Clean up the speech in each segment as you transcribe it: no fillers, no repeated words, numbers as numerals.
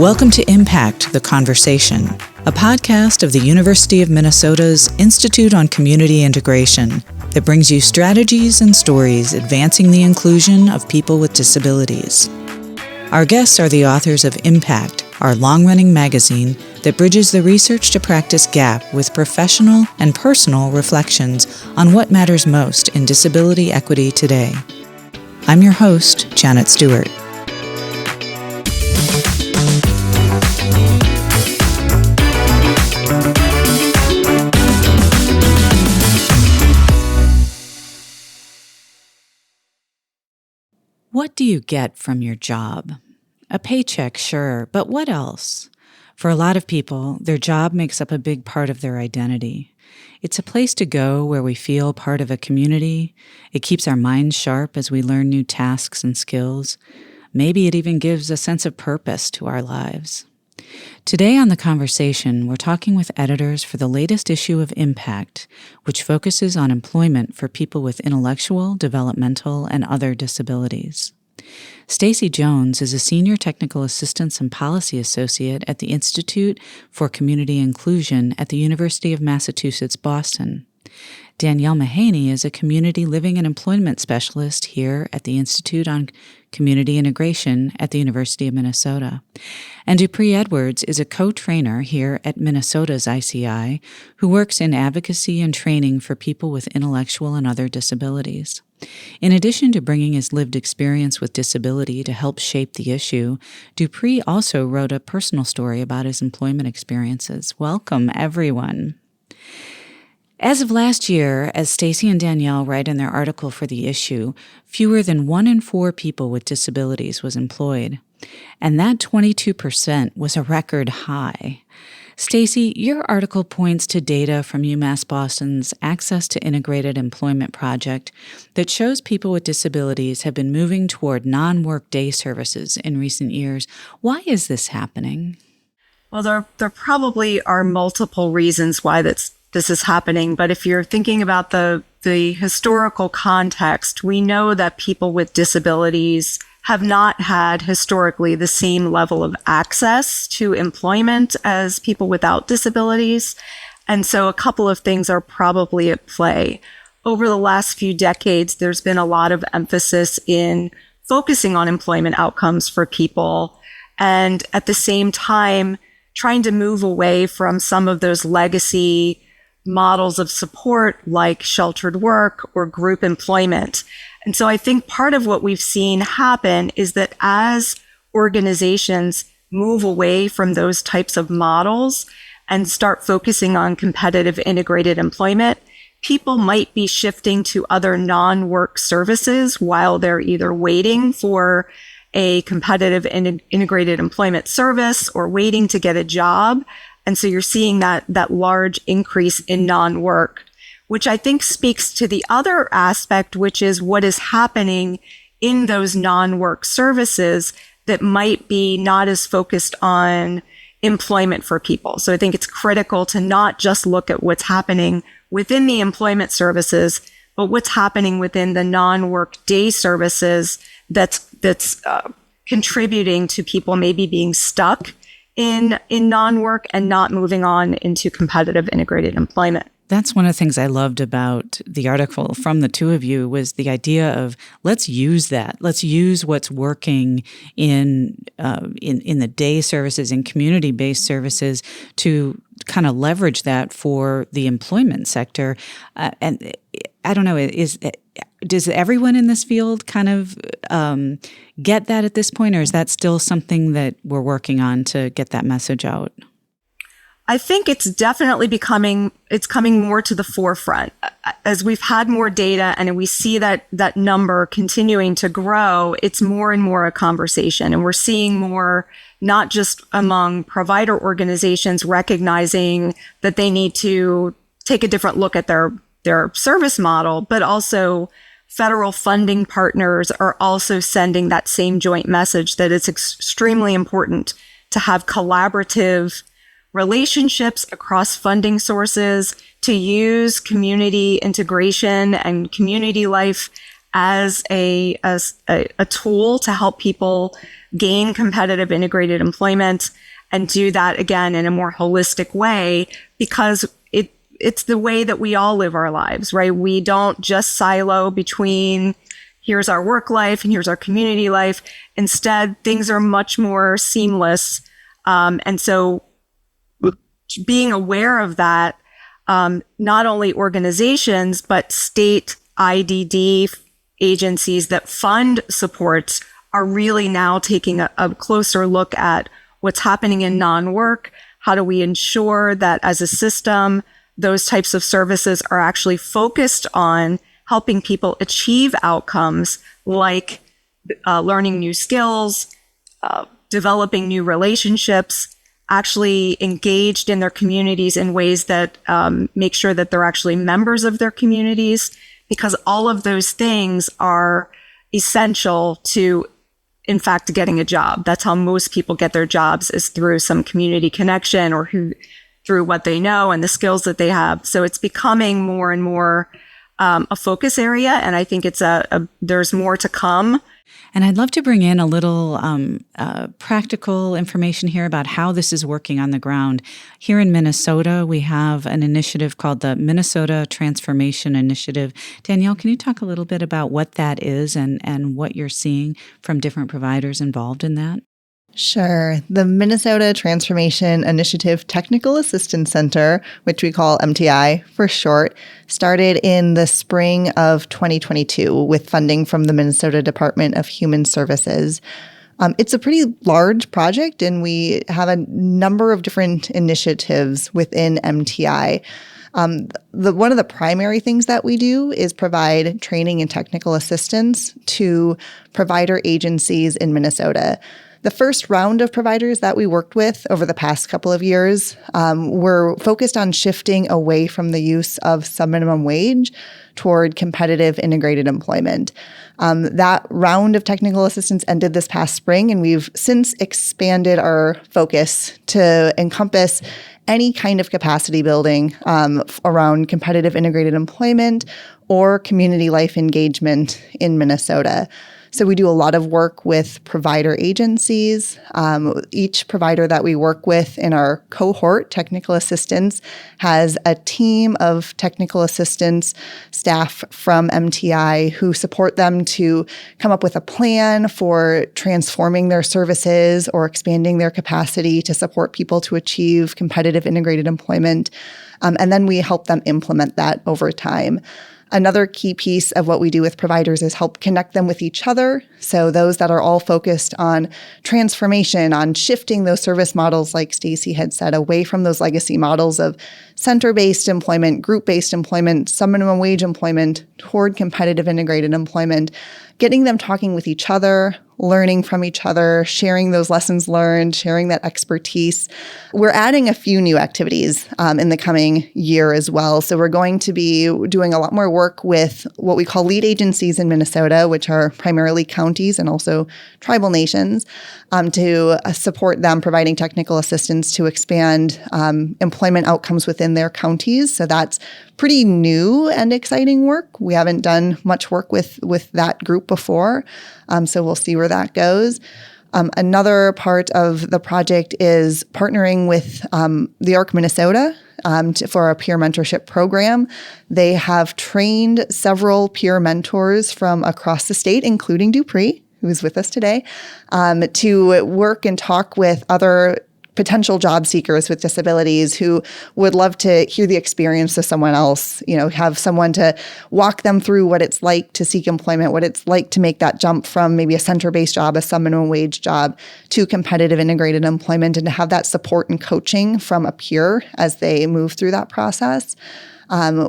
Welcome to Impact, the Conversation, a podcast of the University of Minnesota's Institute on Community Integration that brings you strategies and stories advancing the inclusion of people with disabilities. Our guests are the authors of Impact, our long-running magazine that bridges the research to practice gap with professional and personal reflections on what matters most in disability equity today. I'm your host, Janet Stewart. What do you get from your job? A paycheck, sure, but what else? For a lot of people, their job makes up a big part of their identity. It's a place to go where we feel part of a community. It keeps our minds sharp as we learn new tasks and skills. Maybe it even gives a sense of purpose to our lives. Today on The Conversation, we're talking with editors for the latest issue of Impact, which focuses on employment for people with intellectual, developmental, and other disabilities. Stacy Jones is a Senior Technical Assistance and Policy Associate at the Institute for Community Inclusion at the University of Massachusetts, Boston. Danielle Mahaney is a Community Living and Employment Specialist here at the Institute on Community Integration at the University of Minnesota. And Dupree Edwards is a co-trainer here at Minnesota's ICI who works in advocacy and training for people with intellectual and other disabilities. In addition to bringing his lived experience with disability to help shape the issue, Dupree also wrote a personal story about his employment experiences. Welcome, everyone. As of last year, as Stacy and Danielle write in their article for the issue, fewer than 1 in 4 people with disabilities was employed. And that 22% was a record high. Stacy, your article points to data from UMass Boston's Access to Integrated Employment project that shows people with disabilities have been moving toward non-work day services in recent years. Why is this happening? Well, there probably are multiple reasons why this is happening. But if you're thinking about the historical context, we know that people with disabilities have not had historically the same level of access to employment as people without disabilities. And so a couple of things are probably at play. Over the last few decades, there's been a lot of emphasis in focusing on employment outcomes for people. And at the same time, trying to move away from some of those legacy models of support like sheltered work or group employment. And so I think part of what we've seen happen is that as organizations move away from those types of models and start focusing on competitive integrated employment, people might be shifting to other non-work services while they're either waiting for a competitive integrated employment service or waiting to get a job. And so you're seeing that large increase in non-work, which I think speaks to the other aspect, which is what is happening in those non-work services that might be not as focused on employment for people. So I think it's critical to not just look at what's happening within the employment services, but what's happening within the non-work day services that's contributing to people maybe being stuck in non-work and not moving on into competitive integrated employment. That's one of the things I loved about the article from the two of you was the idea of let's use that. Let's use what's working in the day services and community-based services to kind of leverage that for the employment sector. And I don't know, does everyone in this field kind of get that at this point, or is that still something that we're working on to get that message out? I think it's definitely coming more to the forefront as we've had more data and we see that number continuing to grow. It's more and more a conversation, and we're seeing more, not just among provider organizations recognizing that they need to take a different look at their service model, but also federal funding partners are also sending that same joint message that it's extremely important to have collaborative relationships across funding sources, to use community integration and community life as a tool to help people gain competitive integrated employment and do that again in a more holistic way, because it's the way that we all live our lives, right? We don't just silo between here's our work life and here's our community life. Instead, things are much more seamless. And so being aware of that, not only organizations, but state IDD agencies that fund supports are really now taking a closer look at what's happening in non-work. How do we ensure that as a system, those types of services are actually focused on helping people achieve outcomes like learning new skills, developing new relationships, actually engaged in their communities in ways that make sure that they're actually members of their communities, because all of those things are essential to, in fact, getting a job. That's how most people get their jobs, is through some community connection or through what they know and the skills that they have. So it's becoming more and more a focus area. And I think there's more to come. And I'd love to bring in a little practical information here about how this is working on the ground. Here in Minnesota, we have an initiative called the Minnesota Transformation Initiative. Danielle, can you talk a little bit about what that is and what you're seeing from different providers involved in that? Sure. The Minnesota Transformation Initiative Technical Assistance Center, which we call MTI for short, started in the spring of 2022 with funding from the Minnesota Department of Human Services. It's a pretty large project, and we have a number of different initiatives within MTI. One of the primary things that we do is provide training and technical assistance to provider agencies in Minnesota. The first round of providers that we worked with over the past couple of years were focused on shifting away from the use of subminimum wage toward competitive integrated employment. That round of technical assistance ended this past spring, and we've since expanded our focus to encompass any kind of capacity building around competitive integrated employment or community life engagement in Minnesota. So we do a lot of work with provider agencies. Each provider that we work with in our cohort, technical assistants, has a team of technical assistants staff from MTI who support them to come up with a plan for transforming their services or expanding their capacity to support people to achieve competitive integrated employment. And then we help them implement that over time. Another key piece of what we do with providers is help connect them with each other. So those that are all focused on transformation, on shifting those service models, like Stacy had said, away from those legacy models of center-based employment, group-based employment, some minimum wage employment, toward competitive integrated employment, getting them talking with each other, learning from each other, sharing those lessons learned, sharing that expertise. We're adding a few new activities in the coming year as well. So we're going to be doing a lot more work with what we call lead agencies in Minnesota, which are primarily counties and also tribal nations, to support them providing technical assistance to expand employment outcomes within their counties. So that's pretty new and exciting work. We haven't done much work with that group before, so we'll see where that goes. Another part of the project is partnering with the ARC Minnesota for a peer mentorship program. They have trained several peer mentors from across the state, including Dupree, who's with us today, to work and talk with other potential job seekers with disabilities who would love to hear the experience of someone else, have someone to walk them through what it's like to seek employment, what it's like to make that jump from maybe a center-based job, a some minimum wage job, to competitive integrated employment, and to have that support and coaching from a peer as they move through that process.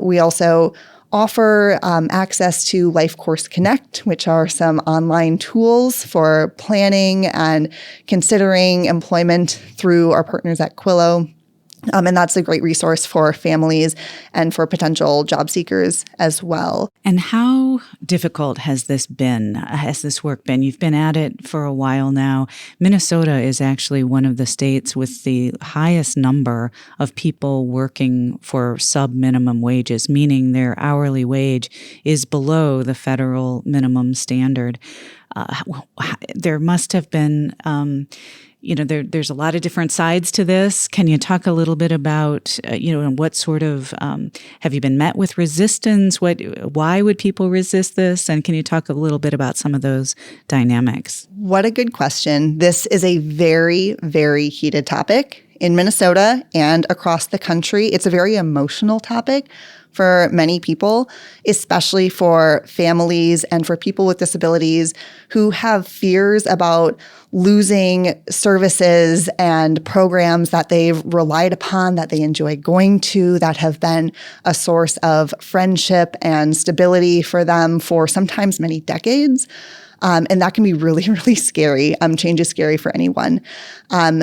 We also offer access to Life Course Connect, which are some online tools for planning and considering employment through our partners at Quillo. And that's a great resource for families and for potential job seekers as well. And how difficult has this been? Has this work been? You've been at it for a while now. Minnesota is actually one of the states with the highest number of people working for sub-minimum wages, meaning their hourly wage is below the federal minimum standard. There must have been there's a lot of different sides to this. Can you talk a little bit about, what sort of, have you been met with resistance? Why would people resist this? And can you talk a little bit about some of those dynamics? What a good question. This is a very, very heated topic in Minnesota and across the country. It's a very emotional topic for many people, especially for families and for people with disabilities who have fears about losing services and programs that they've relied upon, that they enjoy going to, that have been a source of friendship and stability for them for sometimes many decades. And that can be really, really scary. Change is scary for anyone.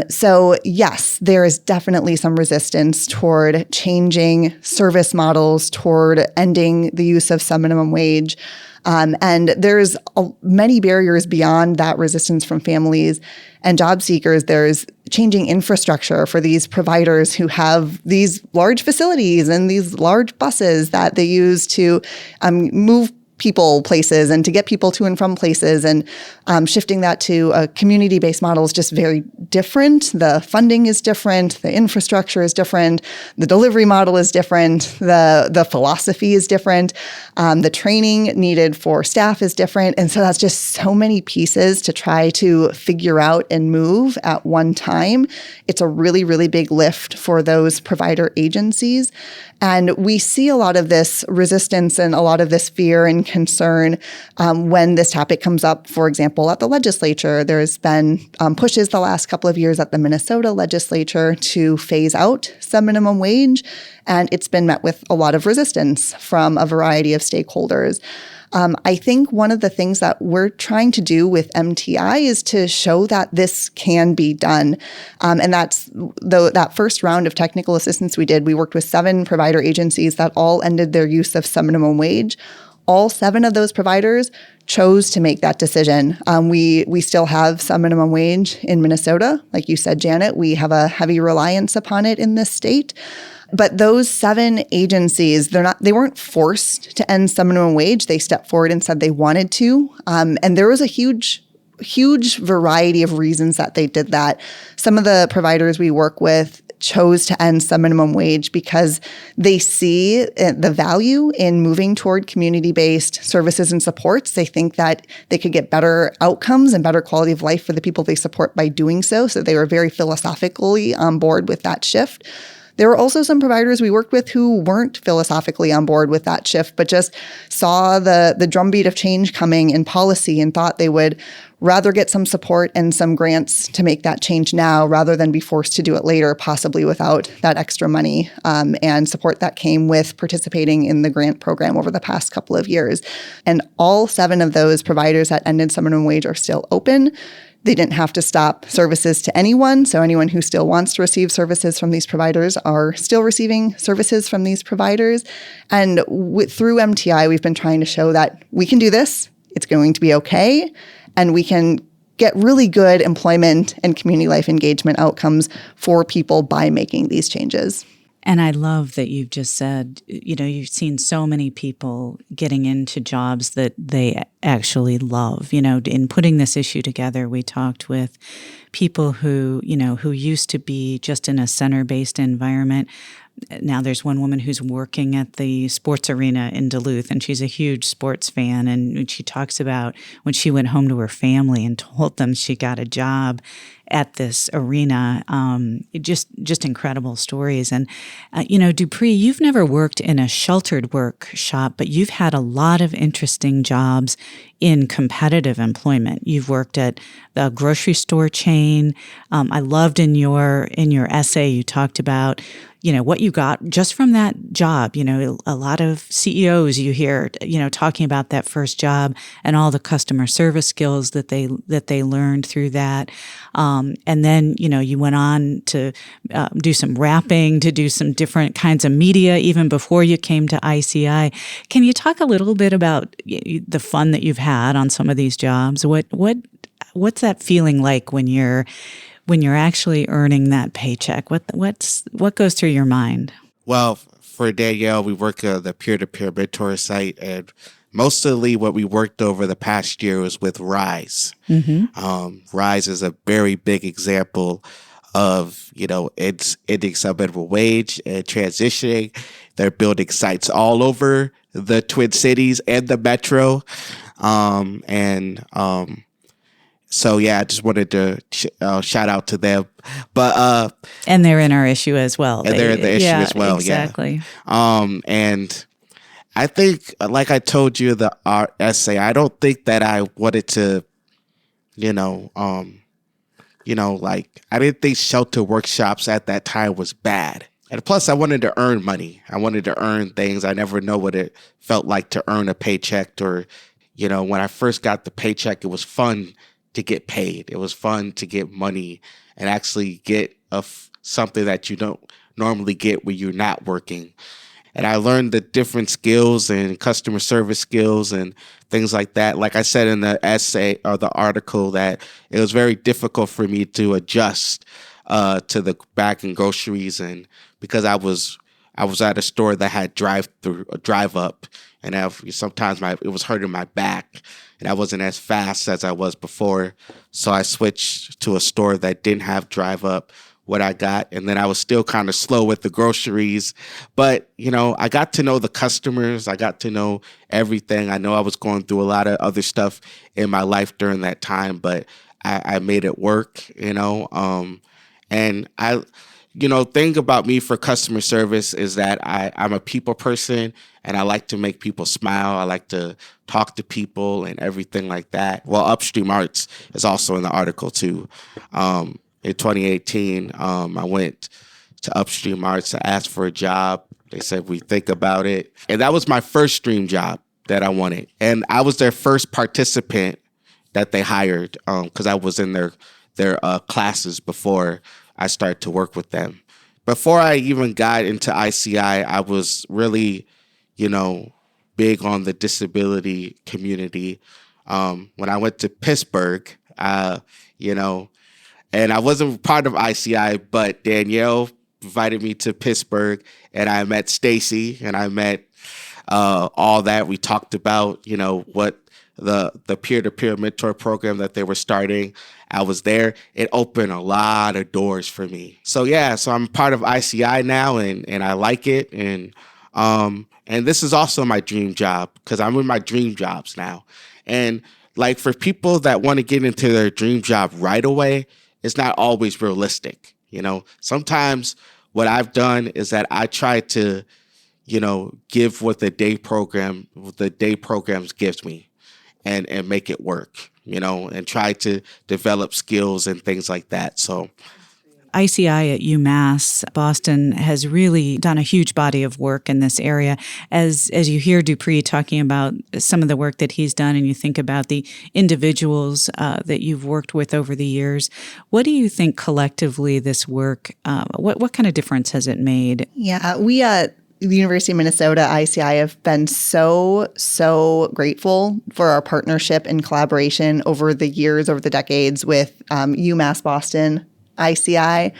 So yes, there is definitely some resistance toward changing service models, toward ending the use of sub-minimum wage. And there's many barriers beyond that resistance from families and job seekers. There's changing infrastructure for these providers who have these large facilities and these large buses that they use to move people places and to get people to and from places, and shifting that to a community-based model is just very different. The funding is different, the infrastructure is different, the delivery model is different, the philosophy is different, the training needed for staff is different. And so that's just so many pieces to try to figure out and move at one time. It's a really, really big lift for those provider agencies. And we see a lot of this resistance and a lot of this fear and concern when this topic comes up, for example, at the legislature. There's been pushes the last couple of years at the Minnesota legislature to phase out sub-minimum wage, and it's been met with a lot of resistance from a variety of stakeholders. I think one of the things that we're trying to do with MTI is to show that this can be done. And that's that first round of technical assistance we did. We worked with 7 provider agencies that all ended their use of sub-minimum wage. All 7 of those providers chose to make that decision. We still have sub-minimum wage in Minnesota. Like you said, Janet, we have a heavy reliance upon it in this state. But those 7 agencies, they weren't forced to end sub-minimum wage. They stepped forward and said they wanted to. And there was a huge variety of reasons that they did that. Some of the providers we work with chose to end sub-minimum wage because they see the value in moving toward community-based services and supports. They think that they could get better outcomes and better quality of life for the people they support by doing so. So they were very philosophically on board with that shift. There were also some providers we worked with who weren't philosophically on board with that shift, but just saw the drumbeat of change coming in policy and thought they would rather get some support and some grants to make that change now rather than be forced to do it later, possibly without that extra money and support that came with participating in the grant program over the past couple of years. And all 7 of those providers that ended sub-minimum wage are still open. They didn't have to stop services to anyone. So anyone who still wants to receive services from these providers are still receiving services from these providers. And through MTI, we've been trying to show that we can do this. It's going to be okay. And we can get really good employment and community life engagement outcomes for people by making these changes. And I love that you've just said, you've seen so many people getting into jobs that they actually love. In putting this issue together, we talked with people who used to be just in a center-based environment. Now there's one woman who's working at the sports arena in Duluth, and she's a huge sports fan. And she talks about when she went home to her family and told them she got a job at this arena. Just incredible stories. And, Dupree, you've never worked in a sheltered workshop, but you've had a lot of interesting jobs in competitive employment. You've worked at the grocery store chain. I loved in your essay you talked about, what you got just from that job. A lot of CEOs you hear, talking about that first job and all the customer service skills that they learned through that. And then, you went on to do some rapping, to do some different kinds of media even before you came to ICI. Can you talk a little bit about the fun that you've had on some of these jobs? What's that feeling like when you're actually earning that paycheck? What goes through your mind? Well, for Danielle, we work the peer-to-peer mentor site, and mostly what we worked over the past year was with Rise. Mm-hmm. Rise is a very big example of, it's ending some minimum wage and transitioning. They're building sites all over the Twin Cities and the Metro. So yeah, I just wanted to shout out to them. But and they're in our issue as well. And they're in the issue as well. Exactly. Yeah. And I think, like I told you in the art essay, I don't think that I wanted to, I didn't think shelter workshops at that time was bad. And plus, I wanted to earn money. I wanted to earn things. I never know what it felt like to earn a paycheck, or, when I first got the paycheck, it was fun to get paid. It was fun to get money and actually get something that you don't normally get when you're not working. And I learned the different skills and customer service skills and things like that. Like I said in the essay or the article, that it was very difficult for me to adjust to the back in groceries, and because I was at a store that had drive up, and sometimes it was hurting my back, and I wasn't as fast as I was before. So I switched to a store that didn't have drive up. What I got, and then I was still kind of slow with the groceries, but I got to know the customers. I got to know everything. I know I was going through a lot of other stuff in my life during that time, but I made it work. And I, thing about me for customer service is that I'm a people person, and I like to make people smile. I like to talk to people and everything like that. Well, Upstream Arts is also in the article too. In 2018, I went to Upstream Arts to ask for a job. They said, we think about it. And that was my first dream job that I wanted. And I was their first participant that they hired because I was in their classes before I started to work with them. Before I even got into ICI, I was really, big on the disability community. When I went to Pittsburgh, and I wasn't part of ICI, but Danielle invited me to Pittsburgh, and I met Stacy, and I met all that. We talked about, what the peer-to-peer mentor program that they were starting. I was there. It opened a lot of doors for me. So yeah, so I'm part of ICI now, and I like it. And this is also my dream job, because I'm in my dream jobs now. And like, for people that want to get into their dream job right away, it's not always realistic. Sometimes what I've done is that I try to, give what the day programs gives me, and make it work, and try to develop skills and things like that. So ICI at UMass Boston has really done a huge body of work in this area. As you hear Dupree talking about some of the work that he's done, and you think about the individuals that you've worked with over the years, what do you think collectively this work, what kind of difference has it made? Yeah, we at the University of Minnesota, ICI, have been so grateful for our partnership and collaboration over the years, over the decades with UMass Boston, ICI.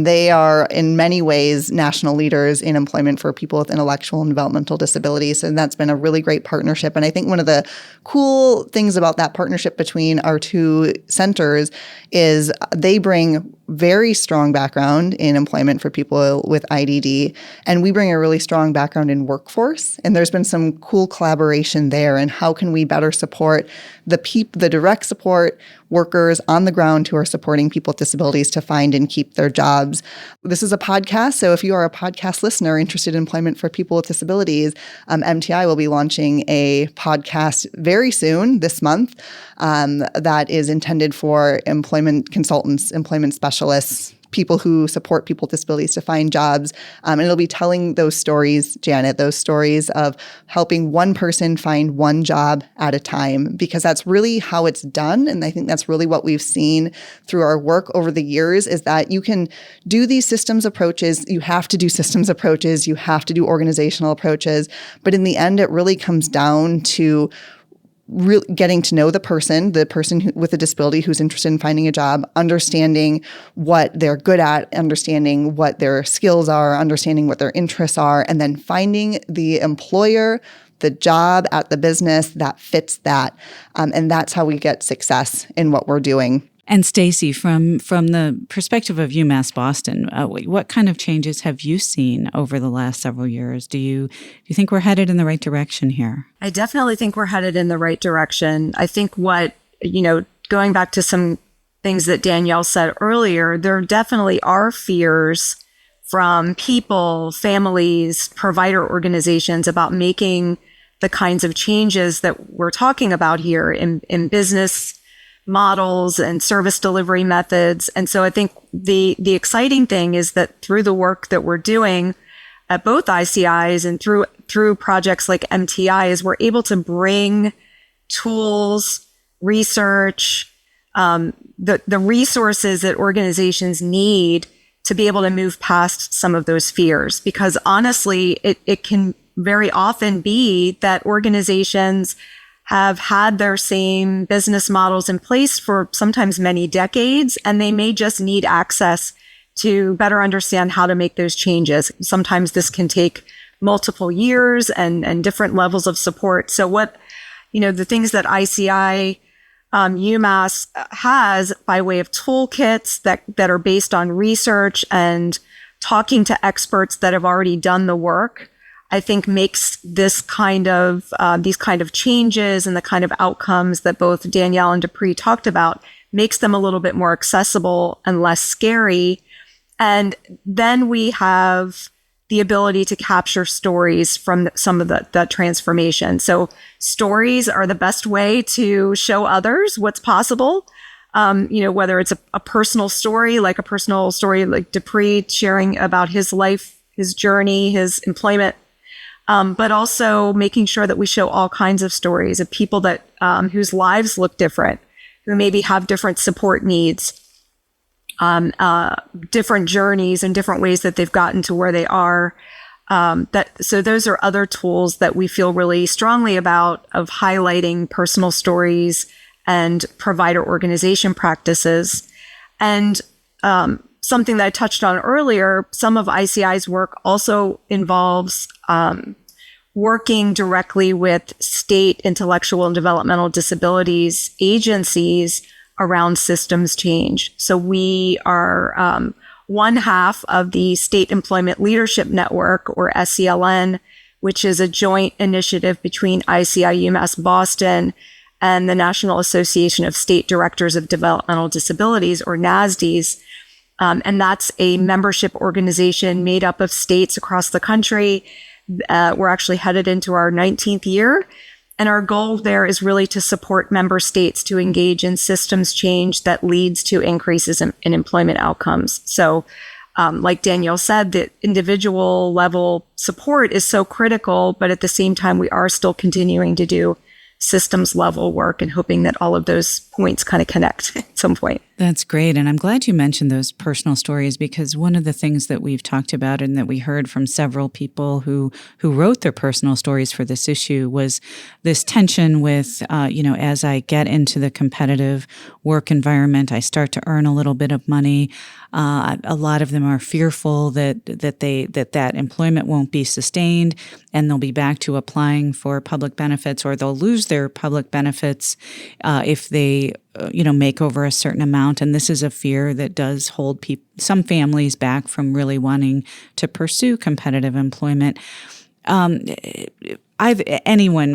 They are in many ways national leaders in employment for people with intellectual and developmental disabilities. And that's been a really great partnership. And I think one of the cool things about that partnership between our two centers is they bring very strong background in employment for people with IDD, and we bring a really strong background in workforce. And there's been some cool collaboration there. And how can we better support the direct support workers on the ground who are supporting people with disabilities to find and keep their jobs? This is a podcast, so if you are a podcast listener interested in employment for people with disabilities, MTI will be launching a podcast very soon this month that is intended for employment consultants, employment specialists, people who support people with disabilities to find jobs. And it'll be telling those stories, Janet, those stories of helping one person find one job at a time, because that's really how it's done. And I think that's really what we've seen through our work over the years, is that you can do these systems approaches. You have to do systems approaches. You have to do organizational approaches. But in the end, it really comes down to getting to know the person with a disability who's interested in finding a job, understanding what they're good at, understanding what their skills are, understanding what their interests are, and then finding the employer, the job at the business that fits that. And that's how we get success in what we're doing. And Stacy, from the perspective of UMass Boston, what kind of changes have you seen over the last several years? Do you think we're headed in the right direction here? I definitely think we're headed in the right direction. I think going back to some things that Danielle said earlier, there definitely are fears from people, families, provider organizations about making the kinds of changes that we're talking about here in business models and service delivery methods. And so I think the exciting thing is that through the work that we're doing at both ICIs and through projects like MTI, is we're able to bring tools, research, the resources that organizations need to be able to move past some of those fears. Because honestly, it can very often be that organizations have had their same business models in place for sometimes many decades, and they may just need access to better understand how to make those changes. Sometimes this can take multiple years and different levels of support. So the things that ICI UMass has by way of toolkits that are based on research and talking to experts that have already done the work, I think makes this these kind of changes and the kind of outcomes that both Danielle and Dupree talked about, makes them a little bit more accessible and less scary. And then we have the ability to capture stories from some of the transformation. So stories are the best way to show others what's possible. Whether it's a personal story like Dupree sharing about his life, his journey, his employment, but also making sure that we show all kinds of stories of people that whose lives look different, who maybe have different support needs, different journeys and different ways that they've gotten to where they are. So those are other tools that we feel really strongly about, of highlighting personal stories and provider organization practices. And something that I touched on earlier, some of ICI's work also involves working directly with state intellectual and developmental disabilities agencies around systems change. So we are one half of the State Employment Leadership Network, or SELN, which is a joint initiative between ICI UMass Boston and the National Association of State Directors of Developmental Disabilities, or NASDs. And that's a membership organization made up of states across the country. We're actually headed into our 19th year. And our goal there is really to support member states to engage in systems change that leads to increases in employment outcomes. So like Danielle said, the individual level support is so critical, but at the same time, we are still continuing to do systems level work and hoping that all of those points kind of connect at some point. That's great. And I'm glad you mentioned those personal stories, because one of the things that we've talked about and that we heard from several people who wrote their personal stories for this issue was this tension with, as I get into the competitive work environment, I start to earn a little bit of money. A lot of them are fearful that employment won't be sustained and they'll be back to applying for public benefits, or they'll lose their public benefits if they make over a certain amount. And this is a fear that does hold some families back from really wanting to pursue competitive employment. Anyone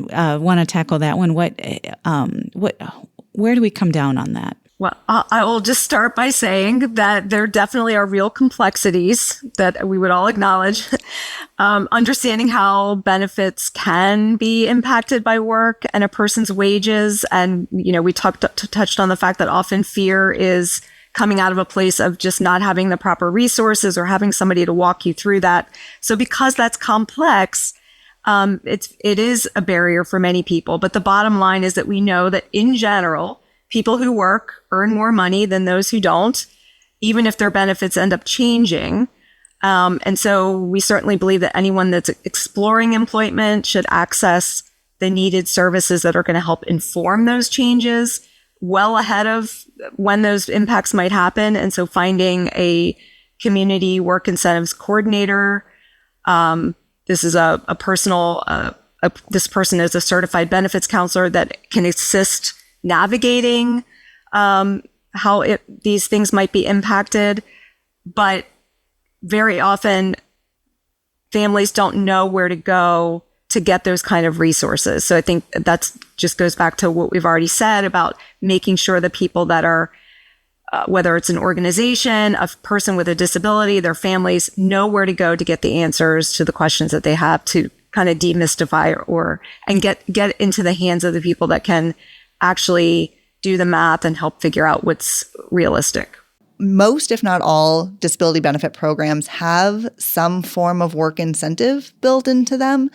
want to tackle that one? Where do we come down on that? Well, I will just start by saying that there definitely are real complexities that we would all acknowledge. Understanding how benefits can be impacted by work and a person's wages. And, we touched on the fact that often fear is coming out of a place of just not having the proper resources or having somebody to walk you through that. So because that's complex, it is a barrier for many people. But the bottom line is that we know that in general, people who work earn more money than those who don't, even if their benefits end up changing. And so we certainly believe that anyone that's exploring employment should access the needed services that are going to help inform those changes well ahead of when those impacts might happen. And so finding a community work incentives coordinator, this is this person is a certified benefits counselor that can assist navigating how these things might be impacted. But very often families don't know where to go to get those kind of resources. So I think that's just goes back to what we've already said about making sure the people that are, whether it's an organization, a person with a disability, their families know where to go to get the answers to the questions that they have to kind of demystify and get into the hands of the people that can actually do the math and help figure out what's realistic. Most, if not all, disability benefit programs have some form of work incentive built into them.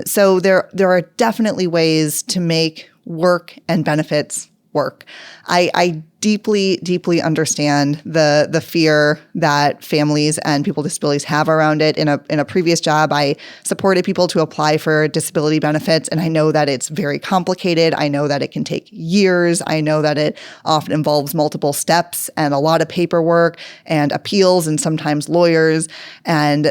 So there are definitely ways to make work and benefits work. I deeply, deeply understand the fear that families and people with disabilities have around it. In a previous job, I supported people to apply for disability benefits, and I know that it's very complicated. I know that it can take years. I know that it often involves multiple steps and a lot of paperwork and appeals and sometimes lawyers. And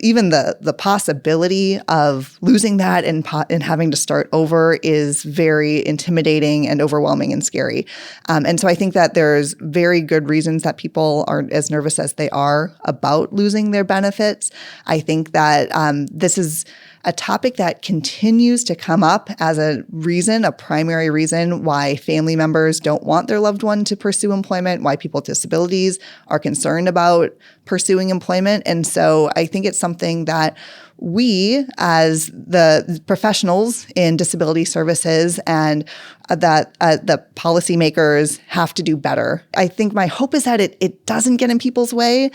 even the possibility of losing that and having to start over is very intimidating and overwhelming and scary. And so I think that there's very good reasons that people are as nervous as they are about losing their benefits. I think that this is a topic that continues to come up as a primary reason why family members don't want their loved one to pursue employment, why people with disabilities are concerned about pursuing employment. And so I think it's something that we, as the professionals in disability services and that the policymakers have to do better. I think my hope is that it doesn't get in people's way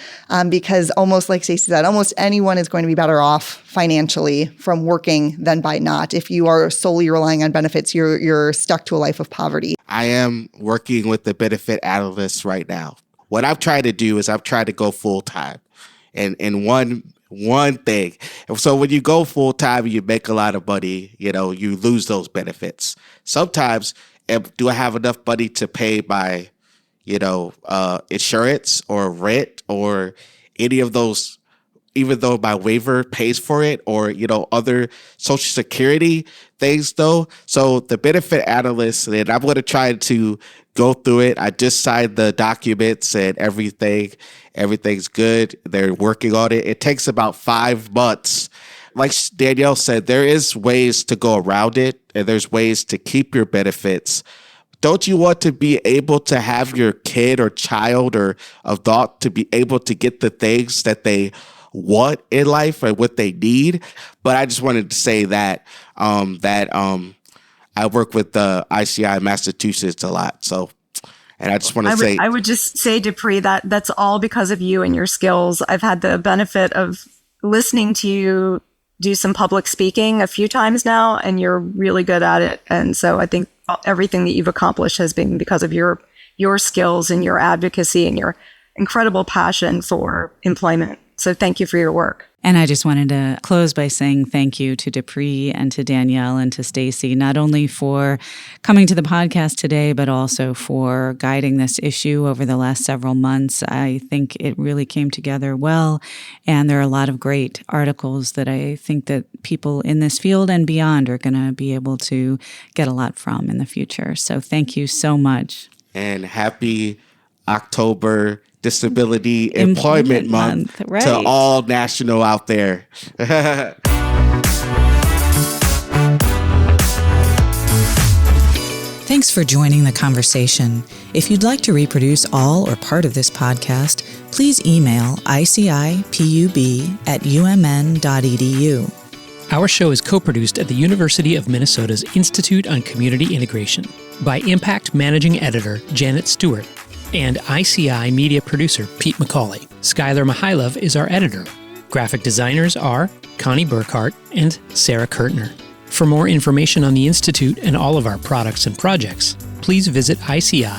because almost like Stacey said, almost anyone is going to be better off financially from working than by not. If you are solely relying on benefits, you're stuck to a life of poverty. I am working with the benefit analyst right now. What I've tried to do is I've tried to go full time in one thing. So when you go full time, you make a lot of money, you lose those benefits. Sometimes, do I have enough money to pay my, insurance or rent or any of those, even though my waiver pays for it or, other Social Security things though. So the benefit analyst, and I'm going to try to go through it. I just signed the documents and everything's good. They're working on it. It takes about 5 months. Like Danielle said, there is ways to go around it and there's ways to keep your benefits. Don't you want to be able to have your kid or child or adult to be able to get the things that they want in life or what they need? But I just wanted to say that I work with the ICI Massachusetts a lot. So, and I just want to say, I would just say, Dupree, that's all because of you and your skills. I've had the benefit of listening to you do some public speaking a few times now, and you're really good at it. And so I think everything that you've accomplished has been because of your skills and your advocacy and your incredible passion for employment. So thank you for your work. And I just wanted to close by saying thank you to Dupree and to Danielle and to Stacy, not only for coming to the podcast today, but also for guiding this issue over the last several months. I think it really came together well. And there are a lot of great articles that I think that people in this field and beyond are going to be able to get a lot from in the future. So thank you so much. And happy October Disability Employment Month right. to all national out there. Thanks for joining the conversation. If you'd like to reproduce all or part of this podcast, please email icipub@umn.edu. Our show is co-produced at the University of Minnesota's Institute on Community Integration by Impact Managing Editor Janet Stewart and ICI media producer Pete McCauley. Skylar Mihailov is our editor. Graphic designers are Connie Burkhart and Sarah Kurtner. For more information on the Institute and all of our products and projects, please visit ici.umn.edu.